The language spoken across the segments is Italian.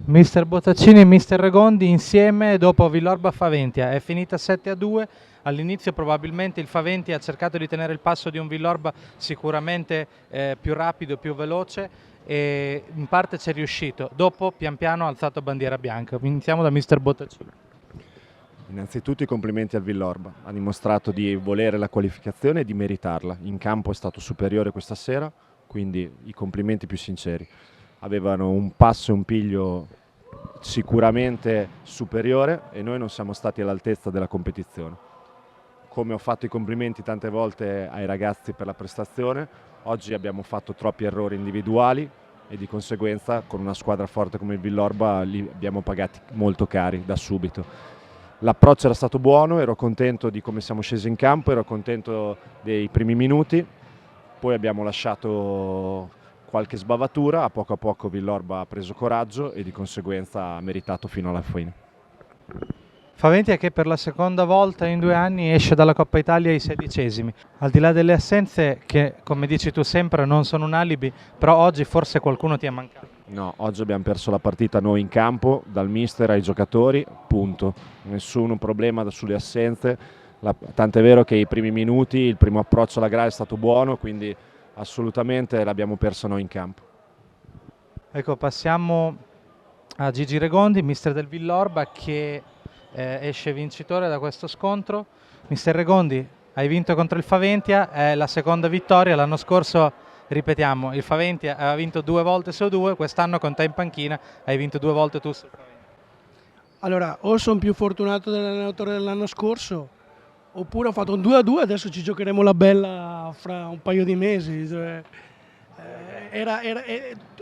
Mister Bottaccini e Mister Regondi insieme dopo Villorba Faventia. È finita 7-2. All'inizio probabilmente il Faventia ha cercato di tenere il passo di un Villorba sicuramente più rapido, più veloce, e in parte ci è riuscito. Dopo pian piano ha alzato bandiera bianca. Iniziamo da Mister Bottaccini. Innanzitutto i complimenti al Villorba, ha dimostrato di volere la qualificazione e di meritarla. In campo è stato superiore questa sera, quindi i complimenti più sinceri. Avevano un passo e un piglio sicuramente superiore e noi non siamo stati all'altezza della competizione. Come ho fatto i complimenti tante volte ai ragazzi per la prestazione, oggi abbiamo fatto troppi errori individuali e di conseguenza con una squadra forte come il Villorba li abbiamo pagati molto cari da subito. L'approccio era stato buono, ero contento di come siamo scesi in campo, ero contento dei primi minuti, poi abbiamo lasciato qualche sbavatura, a poco Villorba ha preso coraggio e di conseguenza ha meritato fino alla fine. Faventia che per la seconda volta in 2 anni esce dalla Coppa Italia ai 16esimi. Al di là delle assenze, che come dici tu sempre non sono un alibi, però oggi forse qualcuno ti è mancato. No, oggi abbiamo perso la partita noi in campo, dal mister ai giocatori, punto. Nessun problema sulle assenze, tant'è vero che i primi minuti, il primo approccio alla gara è stato buono, quindi assolutamente l'abbiamo perso noi in campo. Ecco, passiamo a Gigi Regondi, mister del Villorba, che esce vincitore da questo scontro. Mister Regondi, hai vinto contro il Faventia, è la seconda vittoria. L'anno scorso, ripetiamo, il Faventia aveva vinto 2 volte su 2, quest'anno con te in panchina hai vinto 2 volte tu sul Faventia. Allora, o sono più fortunato dell'allenatore dell'anno scorso, oppure ho fatto un 2-2, adesso ci giocheremo la bella fra un paio di mesi.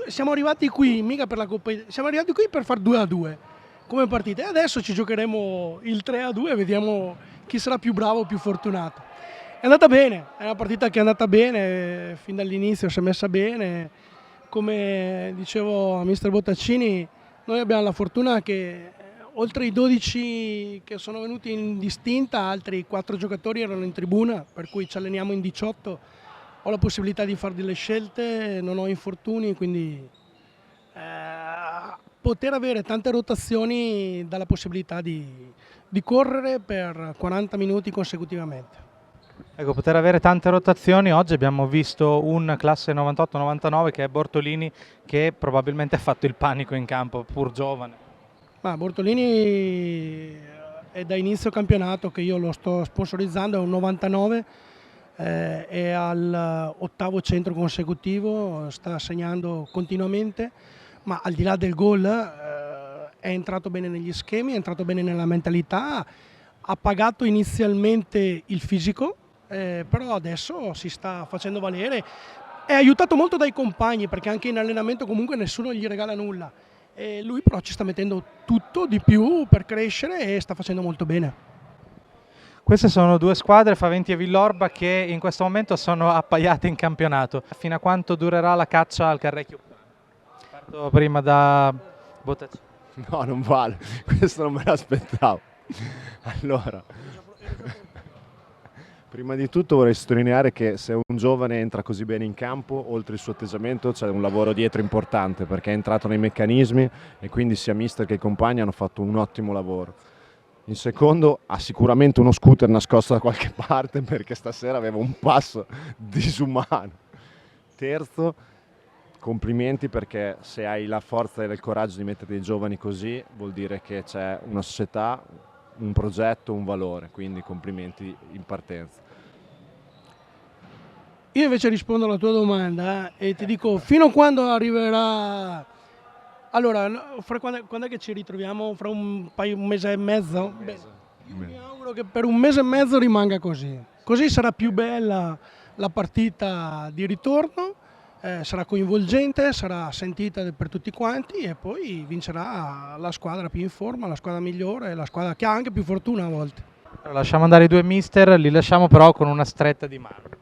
Siamo arrivati qui mica per la Coppa Italia, siamo arrivati qui per far 2-2 come partita e adesso ci giocheremo il 3-2 e vediamo chi sarà più bravo, più fortunato. È andata bene, è una partita che è andata bene, fin dall'inizio si è messa bene. Come dicevo a mister Bottaccini, noi abbiamo la fortuna che oltre i 12 che sono venuti in distinta, altri 4 giocatori erano in tribuna, per cui ci alleniamo in 18, ho la possibilità di fare delle scelte, non ho infortuni, quindi poter avere tante rotazioni dà la possibilità di correre per 40 minuti consecutivamente. Ecco, poter avere tante rotazioni. Oggi abbiamo visto un classe 98-99 che è Bortolini, che probabilmente ha fatto il panico in campo, pur giovane. Ma Bortolini è da inizio campionato che io lo sto sponsorizzando, è un 99, è al 8° centro consecutivo, sta segnando continuamente, ma al di là del gol è entrato bene negli schemi, è entrato bene nella mentalità, ha pagato inizialmente il fisico, però adesso si sta facendo valere, è aiutato molto dai compagni perché anche in allenamento comunque nessuno gli regala nulla. E lui però ci sta mettendo tutto di più per crescere e sta facendo molto bene. Queste sono 2 squadre, Faventia e Villorba, che in questo momento sono appaiate in campionato. Fino a quanto durerà la caccia al Carrecchio? Parto prima da Bottaccini. No, non vale, questo non me l'aspettavo. Allora, prima di tutto vorrei sottolineare che se un giovane entra così bene in campo, oltre il suo atteggiamento c'è un lavoro dietro importante, perché è entrato nei meccanismi e quindi sia mister che i compagni hanno fatto un ottimo lavoro. In secondo, ha sicuramente uno scooter nascosto da qualche parte perché stasera aveva un passo disumano. Terzo, complimenti perché se hai la forza e il coraggio di mettere dei giovani così vuol dire che c'è una società, un progetto, un valore, quindi complimenti in partenza. Io invece rispondo alla tua domanda e ti dico fino a quando arriverà. Allora, quando è che ci ritroviamo? Fra un mese e mezzo? Beh, io mi auguro che per un mese e mezzo rimanga così. Così sarà più bella la partita di ritorno, sarà coinvolgente, sarà sentita per tutti quanti e poi vincerà la squadra più in forma, la squadra migliore, la squadra che ha anche più fortuna a volte. Lasciamo andare i 2 mister, li lasciamo però con una stretta di mano.